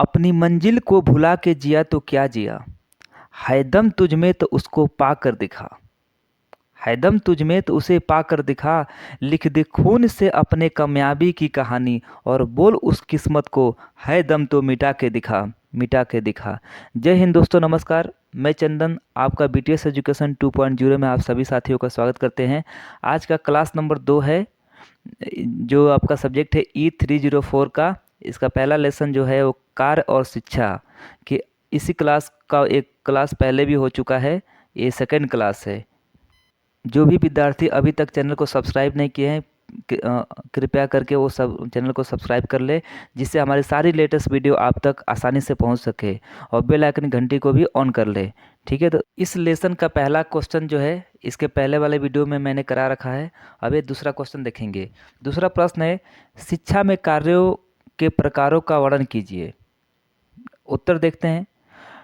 अपनी मंजिल को भुला के जिया तो क्या जिया, है दम तुझ में तो उसको पा कर दिखा। है दम तुझ में तो उसे पा कर दिखा। लिख दे खून से अपने कामयाबी की कहानी और बोल उस किस्मत को, है दम तो मिटा के दिखा, मिटा के दिखा। जय हिंद दोस्तों, नमस्कार। मैं चंदन आपका बीटीएस एजुकेशन 2.0 में आप सभी साथियों का स्वागत करते हैं। आज का क्लास नंबर 2 है, जो आपका सब्जेक्ट है E304 का। इसका पहला लेसन जो है वो कार्य और शिक्षा कि इसी क्लास का एक क्लास पहले भी हो चुका है, ये सेकंड क्लास है। जो भी विद्यार्थी अभी तक चैनल को सब्सक्राइब नहीं किए हैं, कृपया करके वो सब चैनल को सब्सक्राइब कर ले, जिससे हमारी सारी लेटेस्ट वीडियो आप तक आसानी से पहुंच सके, और बेल आइकन घंटी को भी ऑन कर ले। ठीक है, तो इस लेसन का पहला क्वेश्चन जो है इसके पहले वाले वीडियो में मैंने करा रखा है। अब ये दूसरा क्वेश्चन देखेंगे। दूसरा प्रश्न है, शिक्षा में कार्यों के प्रकारों का वर्णन कीजिए। उत्तर देखते हैं।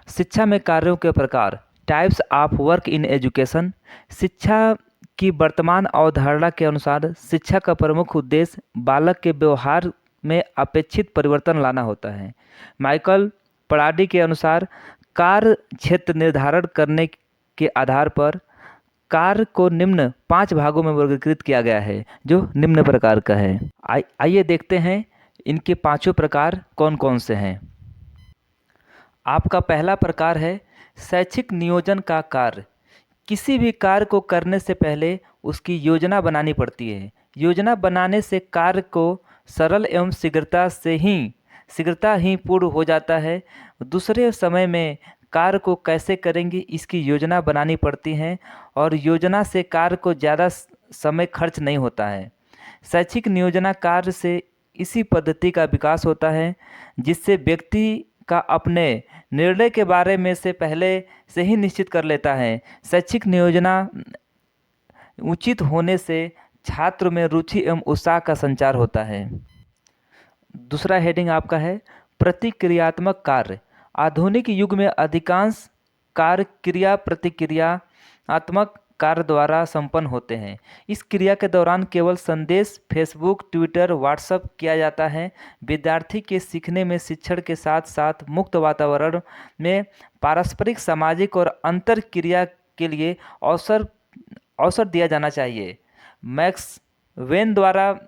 शिक्षा में कार्यों के प्रकार, types of work in education. शिक्षा की वर्तमान अवधारणा के अनुसार शिक्षा का प्रमुख उद्देश्य बालक के व्यवहार में अपेक्षित परिवर्तन लाना होता है। माइकल पराडी के अनुसार कार्य क्षेत्र निर्धारण करने के आधार पर कार्य को निम्न 5 भागों में वर्गीकृत किया गया है, जो निम्न प्रकार का है। आइए देखते हैं इनके पांचों प्रकार कौन कौन से हैं। आपका पहला प्रकार है शैक्षिक नियोजन का कार्य। किसी भी कार्य को करने से पहले उसकी योजना बनानी पड़ती है। योजना बनाने से कार्य को सरल एवं शीघ्रता ही पूर्ण हो जाता है। दूसरे समय में कार्य को कैसे करेंगे इसकी योजना बनानी पड़ती है, और योजना से कार्य को ज़्यादा समय खर्च नहीं होता है। शैक्षिक नियोजना कार्य से इसी पद्धति का विकास होता है, जिससे व्यक्ति का अपने निर्णय के बारे में से पहले से ही निश्चित कर लेता है। शैक्षिक नियोजना उचित होने से छात्र में रुचि एवं उत्साह का संचार होता है। दूसरा हेडिंग आपका है प्रतिक्रियात्मक कार्य। आधुनिक युग में अधिकांश कार्य क्रिया प्रतिक्रियात्मक कार्य द्वारा संपन्न होते हैं। इस क्रिया के दौरान केवल संदेश फेसबुक, ट्विटर, व्हाट्सएप किया जाता है। विद्यार्थी के सीखने में शिक्षण के साथ साथ मुक्त वातावरण में पारस्परिक, सामाजिक और अंतर क्रिया के लिए अवसर दिया जाना चाहिए। मैक्स वेन द्वारा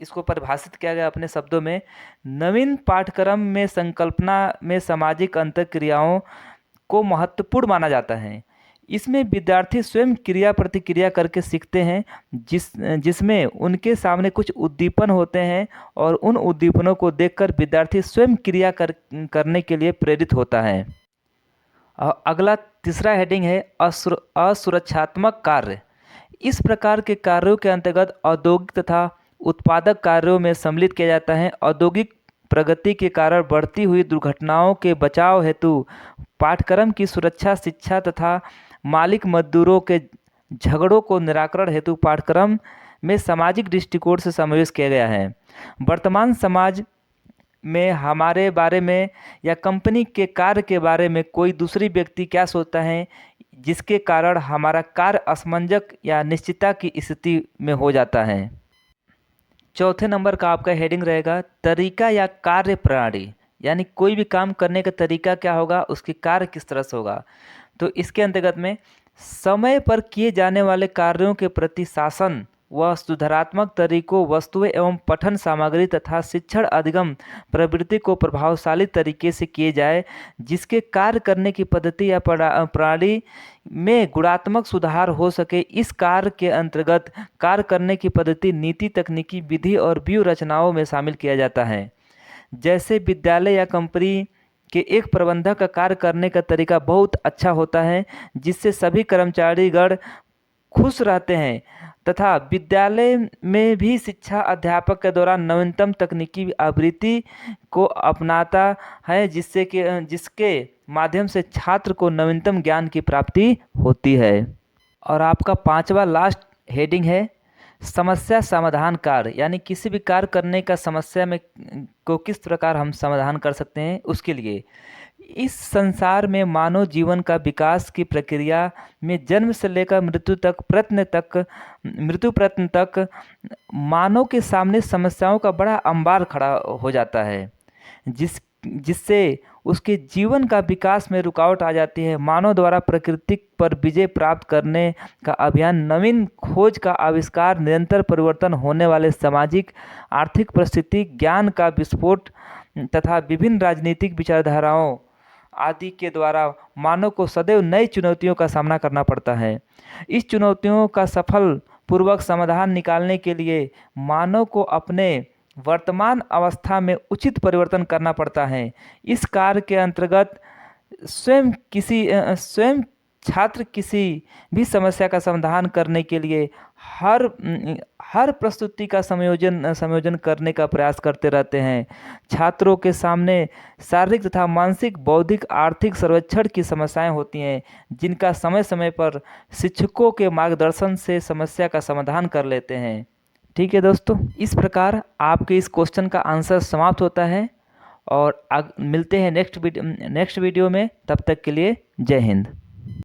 इसको परिभाषित किया गया अपने शब्दों में, नवीन पाठ्यक्रम में संकल्पना में सामाजिक अंतर क्रियाओं को महत्वपूर्ण माना जाता है। इसमें विद्यार्थी स्वयं क्रिया प्रतिक्रिया करके सीखते हैं, जिसमें उनके सामने कुछ उद्दीपन होते हैं, और उन उद्दीपनों को देखकर विद्यार्थी स्वयं क्रिया करने के लिए प्रेरित होता है। अगला तीसरा हेडिंग है असुरक्षात्मक कार्य। इस प्रकार के कार्यों के अंतर्गत औद्योगिक तथा उत्पादक कार्यों में सम्मिलित किया जाता है। औद्योगिक प्रगति के कारण बढ़ती हुई दुर्घटनाओं के बचाव हेतु पाठ्यक्रम की सुरक्षा, शिक्षा तथा मालिक मजदूरों के झगड़ों को निराकरण हेतु पाठ्यक्रम में सामाजिक दृष्टिकोण से समावेश किया गया है। वर्तमान समाज में हमारे बारे में या कंपनी के कार्य के बारे में कोई दूसरी व्यक्ति क्या सोचता है, जिसके कारण हमारा कार्य असमंजस या निश्चितता की स्थिति में हो जाता है। चौथे नंबर का आपका हेडिंग रहेगा तरीका या कार्य प्रणाली, यानी कोई भी काम करने का तरीका क्या होगा, उसकी कार्य किस तरह से होगा। तो इसके अंतर्गत में समय पर किए जाने वाले कार्यों के प्रति शासन व सुधारात्मक तरीकों, वस्तुएं एवं पठन सामग्री तथा शिक्षण अधिगम प्रवृत्ति को प्रभावशाली तरीके से किए जाए, जिसके कार्य करने की पद्धति या प्रणाली में गुणात्मक सुधार हो सके। इस कार्य के अंतर्गत कार्य करने की पद्धति, नीति, तकनीकी, विधि और व्यू रचनाओं में शामिल किया जाता है। जैसे विद्यालय या कंपनी के एक प्रबंधक का कार्य करने का तरीका बहुत अच्छा होता है, जिससे सभी कर्मचारीगण खुश रहते हैं, तथा विद्यालय में भी शिक्षा अध्यापक के दौरान नवीनतम तकनीकी आवृत्ति को अपनाता है, जिसके माध्यम से छात्र को नवीनतम ज्ञान की प्राप्ति होती है। और आपका पांचवा लास्ट हेडिंग है समस्या समाधान कार्य, यानी किसी भी कार्य करने का समस्या में को किस प्रकार हम समाधान कर सकते हैं उसके लिए। इस संसार में मानव जीवन का विकास की प्रक्रिया में जन्म से लेकर मृत्यु प्रयत्न तक मानव के सामने समस्याओं का बड़ा अंबार खड़ा हो जाता है, जिससे उसके जीवन का विकास में रुकावट आ जाती है। मानव द्वारा प्रकृति पर विजय प्राप्त करने का अभियान नवीन खोज का आविष्कार, निरंतर परिवर्तन होने वाले सामाजिक आर्थिक परिस्थिति, ज्ञान का विस्फोट तथा विभिन्न राजनीतिक विचारधाराओं आदि के द्वारा मानव को सदैव नई चुनौतियों का सामना करना पड़ता है। इस चुनौतियों का सफल पूर्वक समाधान निकालने के लिए मानव को अपने वर्तमान अवस्था में उचित परिवर्तन करना पड़ता है। इस कार्य के अंतर्गत स्वयं छात्र किसी भी समस्या का समाधान करने के लिए हर प्रस्तुति का संयोजन करने का प्रयास करते रहते हैं। छात्रों के सामने शारीरिक तथा मानसिक, बौद्धिक, आर्थिक सर्वेक्षण की समस्याएं होती हैं, जिनका समय समय पर शिक्षकों के मार्गदर्शन से समस्या का समाधान कर लेते हैं। ठीक है दोस्तों, इस प्रकार आपके इस क्वेश्चन का आंसर समाप्त होता है और मिलते हैं नेक्स्ट वीडियो में। तब तक के लिए जय हिंद।